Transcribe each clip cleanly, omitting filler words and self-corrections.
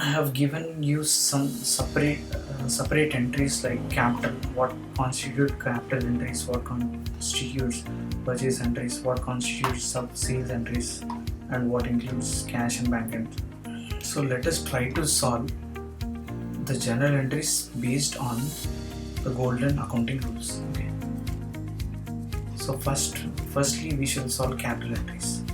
I have given you some separate entries like capital, what constitute capital entries, what constitutes purchase entries, what constitutes sub sales entries, and what includes cash and bank entries. So let us try to solve the journal entries based on the golden accounting rules. Okay. So firstly we shall solve capital entries.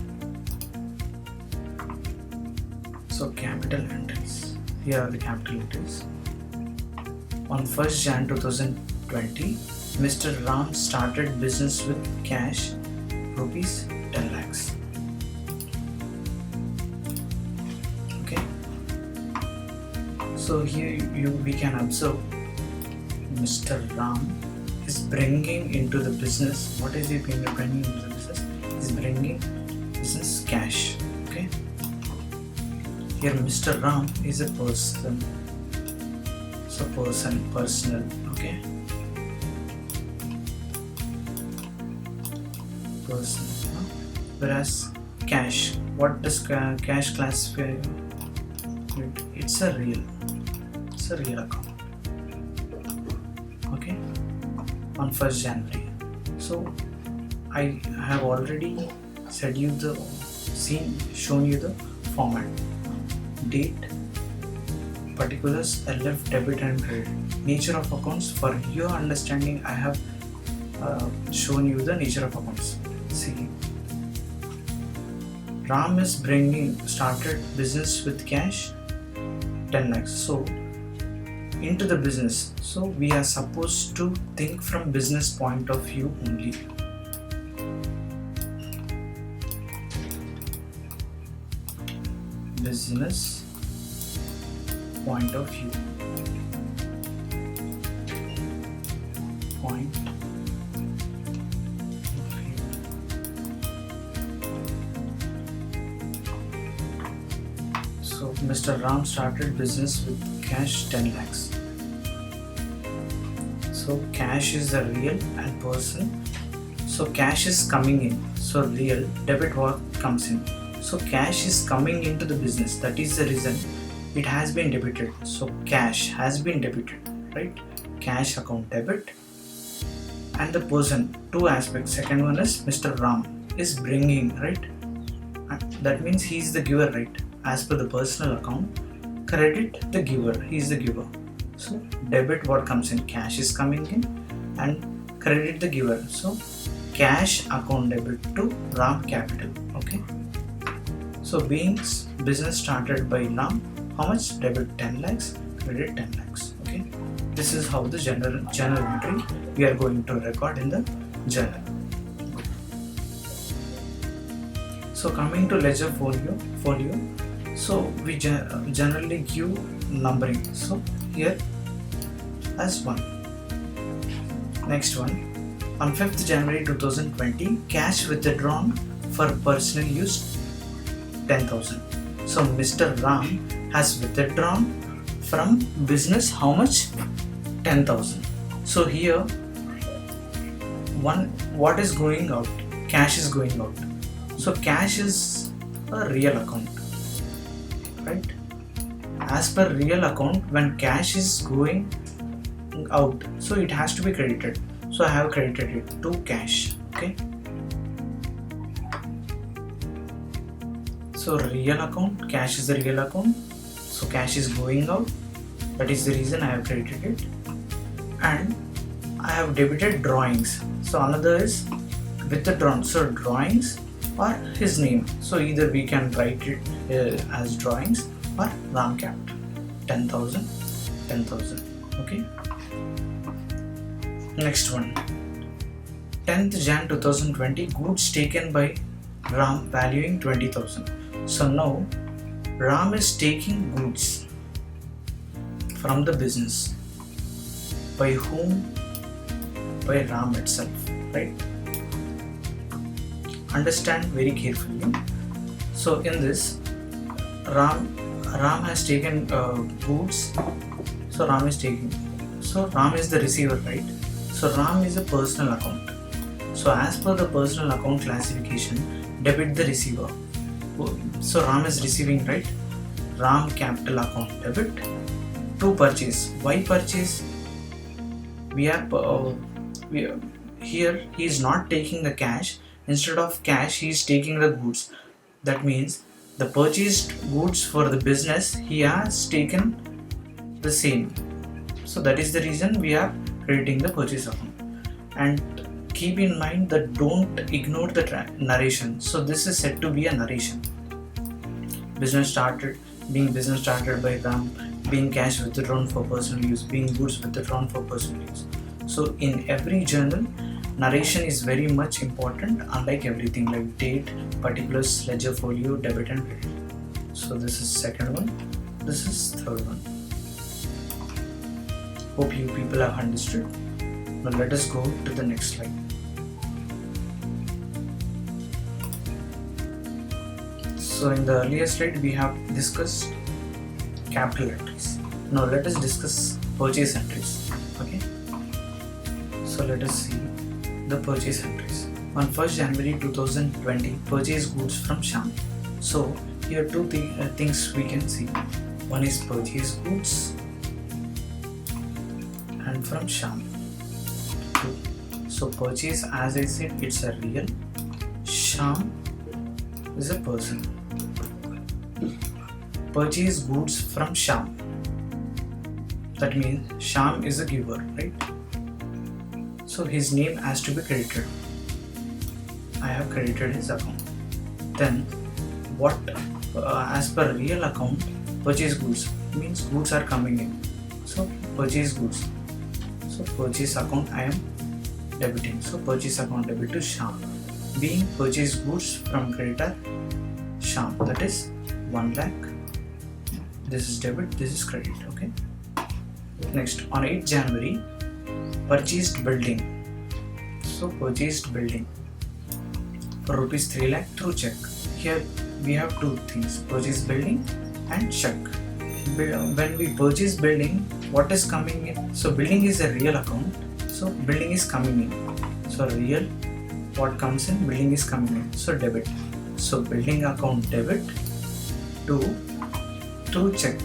So capital entries. Here are the capital entries. On 1st Jan 2020, Mr. Ram started business with cash rupees 10 lakhs. Okay. So here we can observe Mr. Ram is bringing into the business. What is he bringing into the business? He's bringing business cash. Okay. Here Mr. Ram is a person. So personal. Okay. Personal. Whereas cash, what does cash classify? It's a real account. Okay. On 1st January. So I have already shown you the format. Date, particulars, LF, debit and credit. Nature of accounts. For your understanding, I have shown you the nature of accounts. See, Ram is started business with cash 10 lakhs. So into the business. So we are supposed to think from business point of view only. Business point of view. So Mr. Ram started business with cash 10 lakhs. So cash is the real and person. So cash is coming in. So real, debit what comes in. So cash is coming into the business. That is the reason it has been debited. So cash has been debited, right? Cash account debit. And the person, two aspects. Second one is Mr. Ram is bringing, right? That means he is the giver, right? As per the personal account, credit the giver, he is the giver. So debit what comes in, cash is coming in, and credit the giver. So cash account debit to Ram capital. Okay. So being business started by Ram, how much? Debit 10 lakhs, credit 10 lakhs. Okay. This is how the journal entry we are going to record in the journal. So coming to ledger folio. So we generally give numbering. So here as 1. Next one. On 5th January 2020, cash withdrawn for personal use 10,000. So Mr. Ram has withdrawn from business how much? 10,000. So here what is going out? Cash is going out. So cash is a real account, right? As per real account, when cash is going out, so it has to be credited. So I have credited it to cash. Okay. So real account, cash is the real account. So cash is going out. That is the reason I have credited it. And I have debited drawings. So another is withdrawn. So drawings or his name. So either we can write it as drawings or Ram capital. 10,000. Okay. Next one. 10th Jan 2020, goods taken by Ram valuing 20,000. So now Ram is taking goods from the business. By whom? By Ram itself, right? Understand very carefully. So in this, Ram has taken goods. So Ram is taking. So Ram is the receiver, right? So Ram is a personal account. So as per the personal account classification, debit the receiver. So Ram is receiving, right? Ram capital account debit to purchase. Why purchase? Here he is not taking the cash. Instead of cash, he is taking the goods. That means the purchased goods for the business, he has taken the same. So that is the reason we are crediting the purchase account. And keep in mind that don't ignore the narration. So this is said to be a narration. Business started by Ram, being cash withdrawn for personal use, being goods withdrawn for personal use. So in every journal, narration is very much important, unlike everything like date, particulars, ledger folio, debit and credit. So this is second one, this is third one. Hope you people have understood. Now let us go to the next slide. So in the earlier slide we have discussed capital entries. Now let us discuss purchase entries. Okay. So let us see the purchase entries. On 1st January 2020, purchase goods from Shyam. So here two things we can see. One is purchase goods and from Shyam. So purchase, as I said, it's a real. Shyam is a person. Purchase goods from Shyam. That means Shyam is a giver, right? So his name has to be credited. I have credited his account. Then what, as per real account, purchase goods means goods are coming in. So purchase goods. So purchase account I am debiting. So purchase account debit to Shyam. Being purchase goods from creditor Shyam. That is 1 lakh. This is debit, this is credit. Okay. Next, on 8th January, purchased building. So purchased building for rupees 3 lakh through check. Here we have two things, purchase building and check. When we purchase building, what is coming in? So building is a real account. So building is coming in. So real, what comes in? Building is coming in. So debit. So building account debit to through check.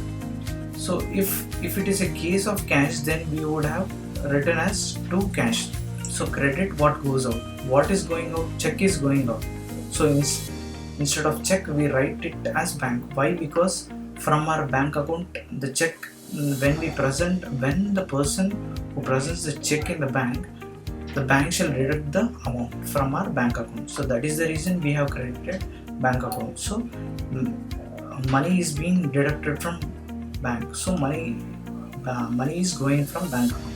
So if it is a case of cash, then we would have written as to cash. So credit, what goes out, what is going out, check is going out. So instead of check, we write it as bank. Why? Because from our bank account, the check, when the person who presents the check in the bank shall deduct the amount from our bank account. So that is the reason we have credited bank account. So money is being deducted from bank. So money is going from bank account.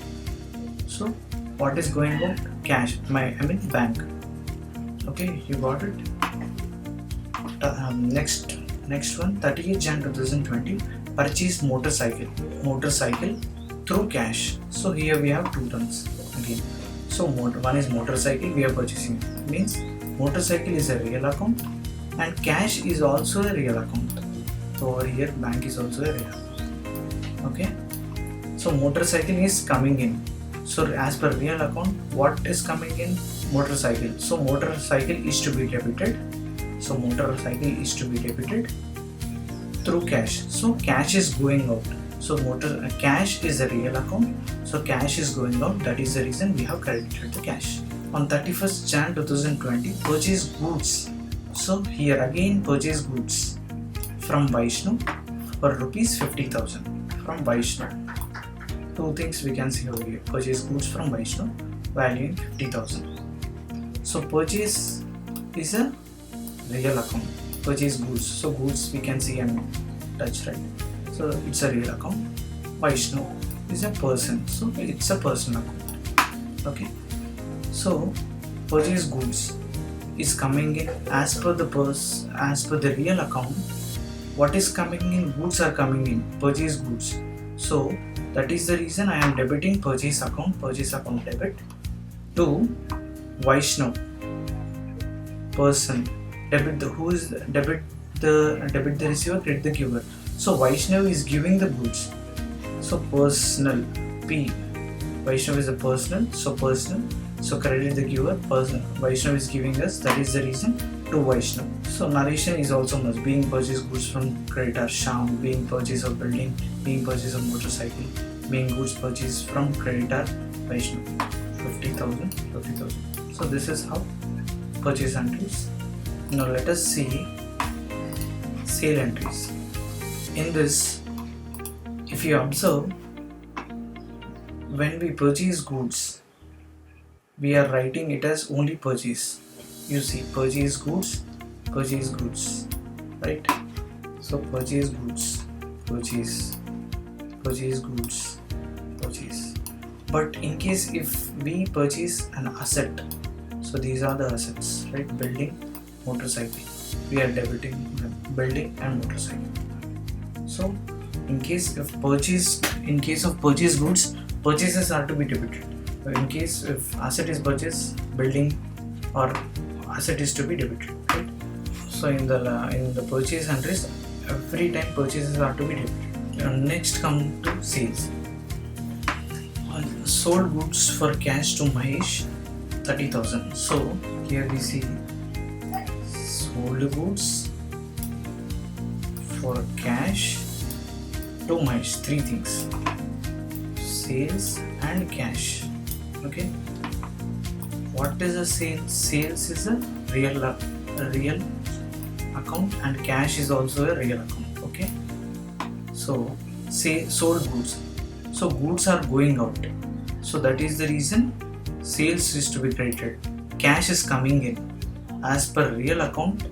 So what is going out? Cash. Bank. Okay, you got it. Next one, 30th Jan 2020, purchased motorcycle through cash. So here we have two terms again. So one is motorcycle, we are purchasing. Means motorcycle is a real account and cash is also a real account. So over here bank is also a real account. Okay. So motorcycle is coming in. So as per real account, what is coming in? Motorcycle. So motorcycle is to be debited. So motorcycle is to be debited through cash. So cash is going out. So cash is a real account. So cash is going out. That is the reason we have credited the cash. On 31st Jan 2020, purchase goods. So here again purchase goods from Vaishnu for rupees 50,000 from Vaishnu. Two things we can see over here. Purchase goods from Vaishnu valuing 50,000. So purchase is a real account. Purchase goods. So goods we can see and touch, right? So it's a real account. Vaishnu is a person. So it's a personal account. Okay. So purchase goods is coming in as per the real account. What is coming in? Goods are coming in. Purchase goods. So that is the reason I am debiting purchase account debit to Vaishnu, person. Debit the receiver, credit the giver. So Vaishnav is giving the goods. So personal, P. Vaishnav is a personal, so personal. So credit the giver, person. Vaishnav is giving us. That is the reason to Vaishnav. So narration is also must. Being purchased goods from creditor Sham, being purchase of building, being purchase of motorcycle, being goods purchased from creditor Vaishnav. 50,000, 50,000. So this is how purchase entries. Now let us see sale entries. In this, if you observe, when we purchase goods, we are writing it as only purchase. You see, purchase goods, right? So purchase goods, purchase goods, purchase. But in case if we purchase an asset, so these are the assets, right? Building, motorcycle. We are debiting building and motorcycle. So in case of purchase goods, purchases are to be debited. In case if asset is purchased, building or asset is to be debited, right? So in the purchase entries, every time purchases are to be debited. Next come to sales. Sold goods for cash to Mahesh, 30,000. So here we see sold goods for cash to Mahesh. Three things: sales and cash. Okay. What is a sale? Sales is a real account, and cash is also a real account. Okay. So say sold goods. So goods are going out. So that is the reason sales is to be credited. Cash is coming in. As per real account,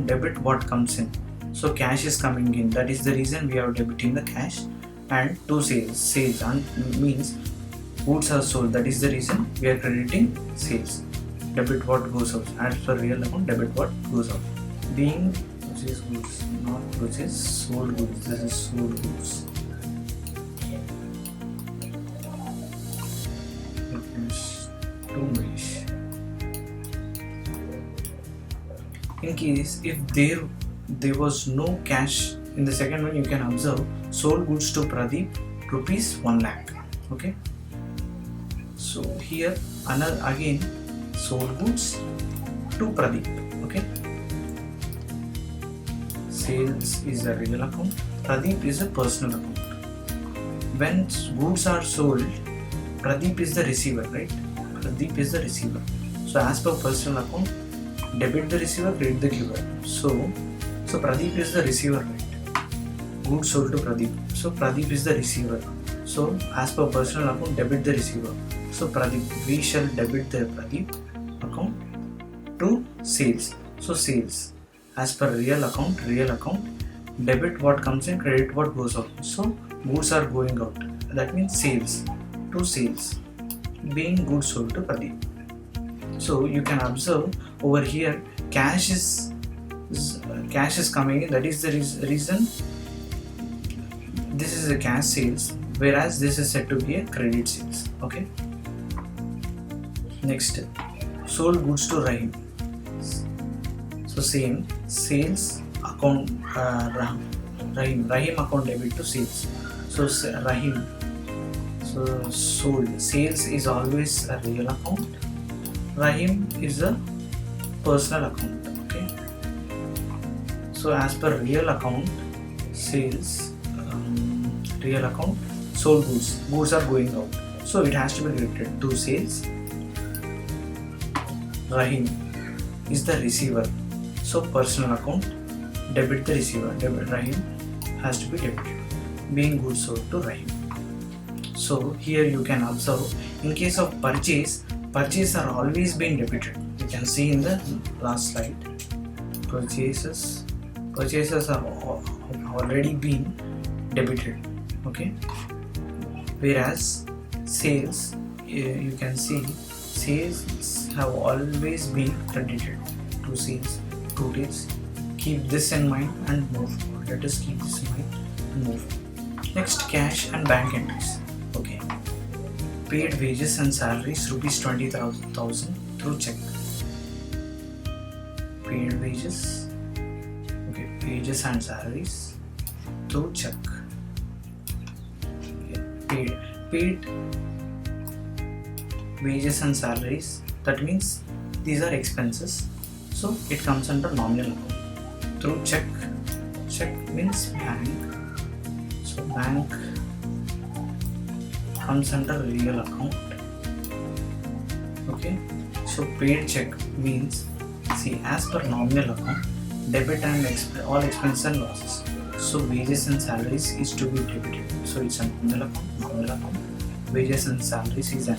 debit what comes in. So cash is coming in. That is the reason we are debiting the cash. And to sales and means goods are sold. That is the reason we are crediting sales. Debit what goes out. As per real account, debit what goes out. Being purchase goods, not purchase sold goods. This is sold goods. To Mahesh. In case if there was no cash in the second one, you can observe sold goods to Pradeep, rupees 1 lakh. Okay. So here another again sold goods to Pradeep. Okay. Sales is a real account. Pradeep is a personal account. When goods are sold, Pradeep is the receiver, right? Pradeep is the receiver. So as per personal account, debit the receiver, credit the giver. So Pradeep is the receiver, right? Goods sold to Pradeep. So Pradeep is the receiver. So as per personal account, debit the receiver. So Pradeep, we shall debit the Pradeep account to sales. So sales, as per real account, debit what comes in, credit what goes out. So goods are going out. That means sales to sales, being goods sold to Pradeep. So you can observe over here, cash is coming in. That is the reason this is a cash sales, whereas this is said to be a credit sales. Okay. Next, sold goods to Rahim. So same, sales account Rahim account debit to sales. So Rahim. So sold, sales is always a real account. Rahim is a personal account. Okay. So as per real account, sales, real account, sold goods are going out. So it has to be credited to sales. Rahim is the receiver. So personal account, debit the receiver. Debit Rahim has to be debited, being goods sold to Rahim. So here you can observe, in case of purchase are always being debited. You can see in the last slide, purchases are already been debited. Okay. Whereas sales, you can see sales have always been credited to sales. To days. Keep this in mind and move. Let us keep this in mind and move. Next, cash and bank entries. Okay. Paid wages and salaries, rupees 20,000 through check. Paid wages. Okay. Wages and salaries through check. Okay. Paid wages and salaries. That means these are expenses. so it comes under nominal account. Through check means bank, so bank comes under real account. Okay, so paid check means, see, as per nominal account, debit and all expenses and losses. So wages and salaries is to be debited. So it's a nominal account. Wages and salaries is an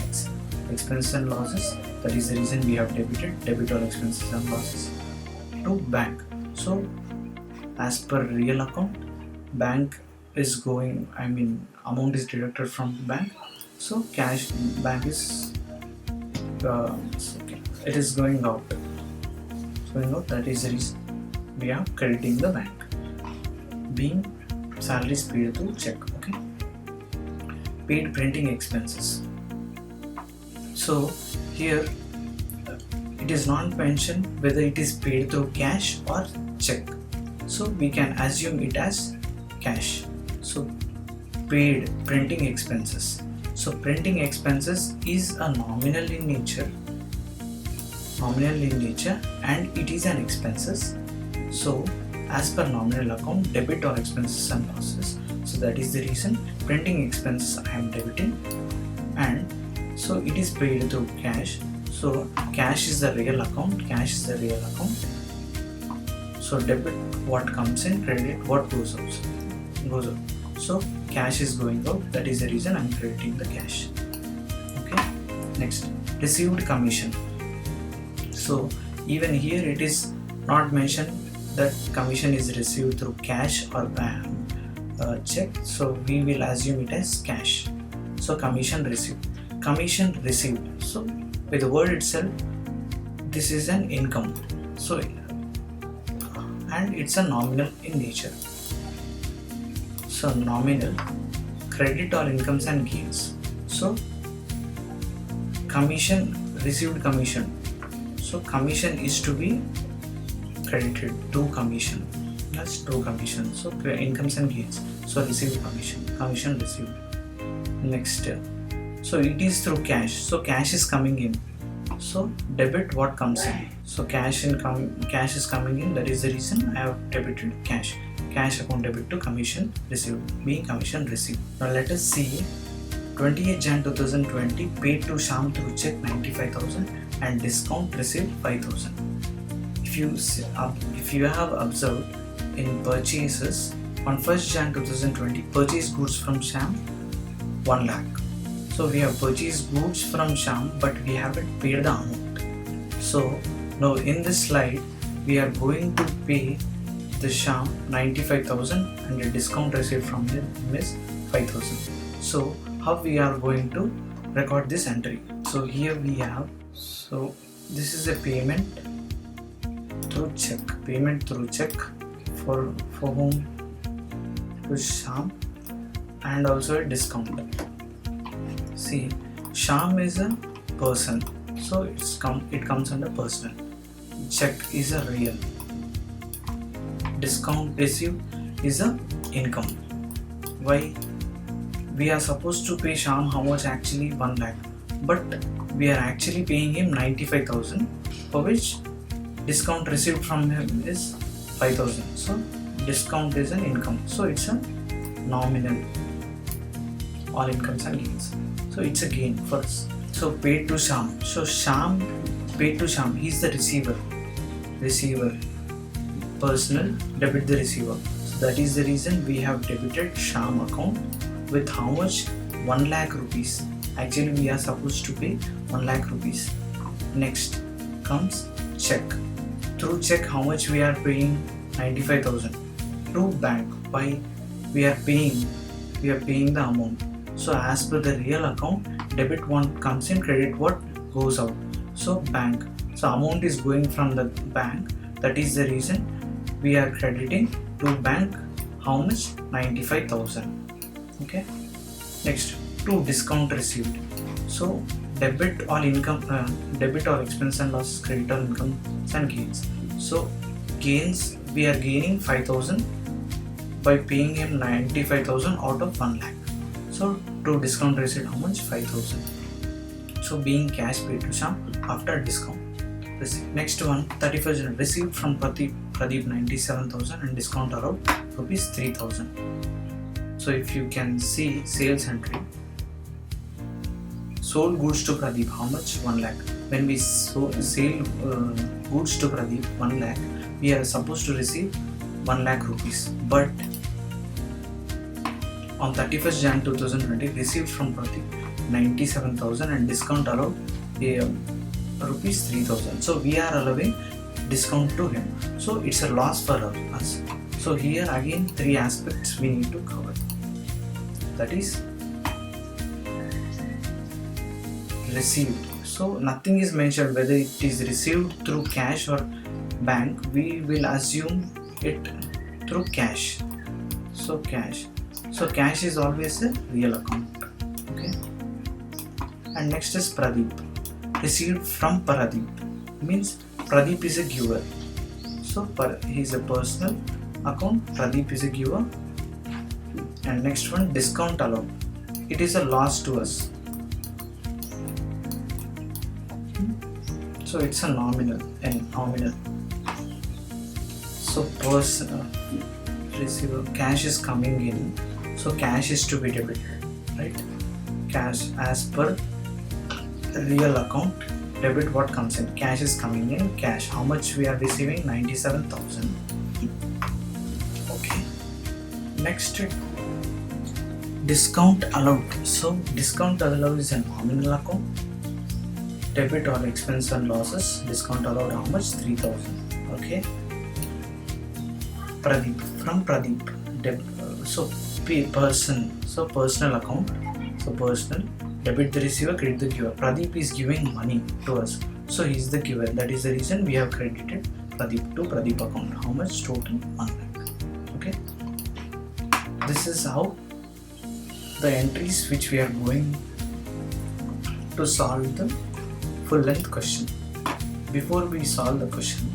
expenses and losses. That is the reason we have debited debit all expenses and losses to bank. So as per real account, bank is going, amount is deducted from bank. So cash bank is it is going out. That is the reason we are crediting the bank. Being salaries paid through check. Okay. Paid printing expenses. So here it is not mentioned whether it is paid through cash or check. So we can assume it as cash. So paid printing expenses. So printing expenses is a nominal in nature and it is an expenses. So as per nominal account, debit or expenses and losses. So that is the reason printing expenses I am debiting, and so it is paid through cash. So cash is the real account. So debit what comes in, credit what goes out. So cash is going out. That is the reason I am crediting the cash. Okay. Next, received commission. So even here it is not mentioned that commission is received through cash or check. So we will assume it as cash. So commission received. So by the word itself, this is an income. So and it's a nominal in nature. So nominal, credit or incomes and gains. So received commission. So commission is to be credited to commission. That's to commission. So incomes and gains. So received commission received. Next, so it is through cash. So cash is coming in. So debit what comes in. So cash is coming in. That is the reason I have debited cash. Cash account debit to commission received, being commission received. Now let us see 28 Jan 2020 paid to Shyam through check 95,000 and discount received 5,000. If you have observed in purchases on 1st Jan 2020, purchased goods from Shyam 1 lakh. So we have purchased goods from Shyam, but we haven't paid the amount. So now in this slide we are going to pay the Shyam 95,000 and the discount received from him is 5,000. So how we are going to record this entry? So here we have, so this is a payment through check for whom? To Shyam, and also a discount. See, Shyam is a person, so it comes under personal. Check is a real. Discount received is a income. Why? We are supposed to pay Shyam how much? Actually 1 lakh, but we are actually paying him 95,000, for which discount received from him is 5,000. So discount is an income. So it's a nominal, all incomes and gains. So it's a gain for us. So paid to Shyam. So Shyam, paid to Shyam, he is the receiver. Personal, debit the receiver. So that is the reason we have debited Shyam account with how much? 1 lakh rupees. Actually we are supposed to pay 1 lakh rupees. Next comes check. Through check how much we are paying? 95,000. Through bank, why? We are paying the amount. So as per the real account, debit what comes in, credit what goes out. So bank. So amount is going from the bank. That is the reason we are crediting to bank how much? 95,000. Okay. Next, to discount received. So debit all income, debit all expense and losses, credit all incomes and gains. So gains, we are gaining 5,000 by paying him 95,000 out of 1 lakh. So to discount received how much? 5,000. So being cash paid to Shyam after discount. Next one, 31st January, received from Pradeep 97,000 and discount allowed rupees 3,000. So if you can see sales entry, sold goods to Pradeep, how much? 1 lakh. When we sell goods to Pradeep 1 lakh, we are supposed to receive 1 lakh rupees. But on 31st Jan 2020, received from Pradeep 97,000 and discount allowed rupees 3,000. So we are allowing discount to him. So it's a loss for us. So here again 3 aspects we need to cover. That is received. So nothing is mentioned whether it is received through cash or bank. We will assume it through cash. So cash. So cash is always a real account. Okay. And next is Pradeep. Received from Pradeep means Pradeep is a giver. So he is a personal account. Pradeep is a giver. And next one, discount allowed. It is a loss to us. So it's a nominal. So personal receiver, cash is coming in. So cash is to be debited, right? Cash as per real account, debit what comes in. Cash is coming in. Cash, how much we are receiving? 97,000. Okay. Next, discount allowed. So discount allowed is a nominal account. Debit or expense and losses. Discount allowed how much? 3,000. Okay. Pradeep, from Pradeep. So person. So personal account. So personal. Debit the receiver, credit the giver. Pradeep is giving money to us. So he is the giver. That is the reason we have credited Pradeep to Pradeep account. How much? Total 1 lakh. Okay. This is how the entries which we are going to solve the full length question. Before we solve the question,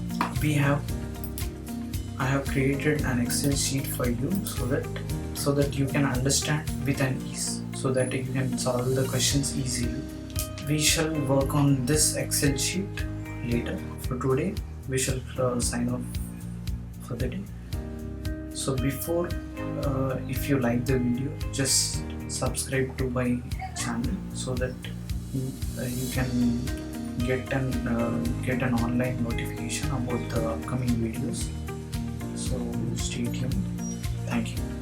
I have created an Excel sheet for you so that you can understand with an ease, so that you can solve the questions easily. We shall work on this Excel sheet later. For today, we shall sign off for the day. So before, if you like the video, just subscribe to my channel so that you can get an online notification about the upcoming videos. So stay tuned. Thank you.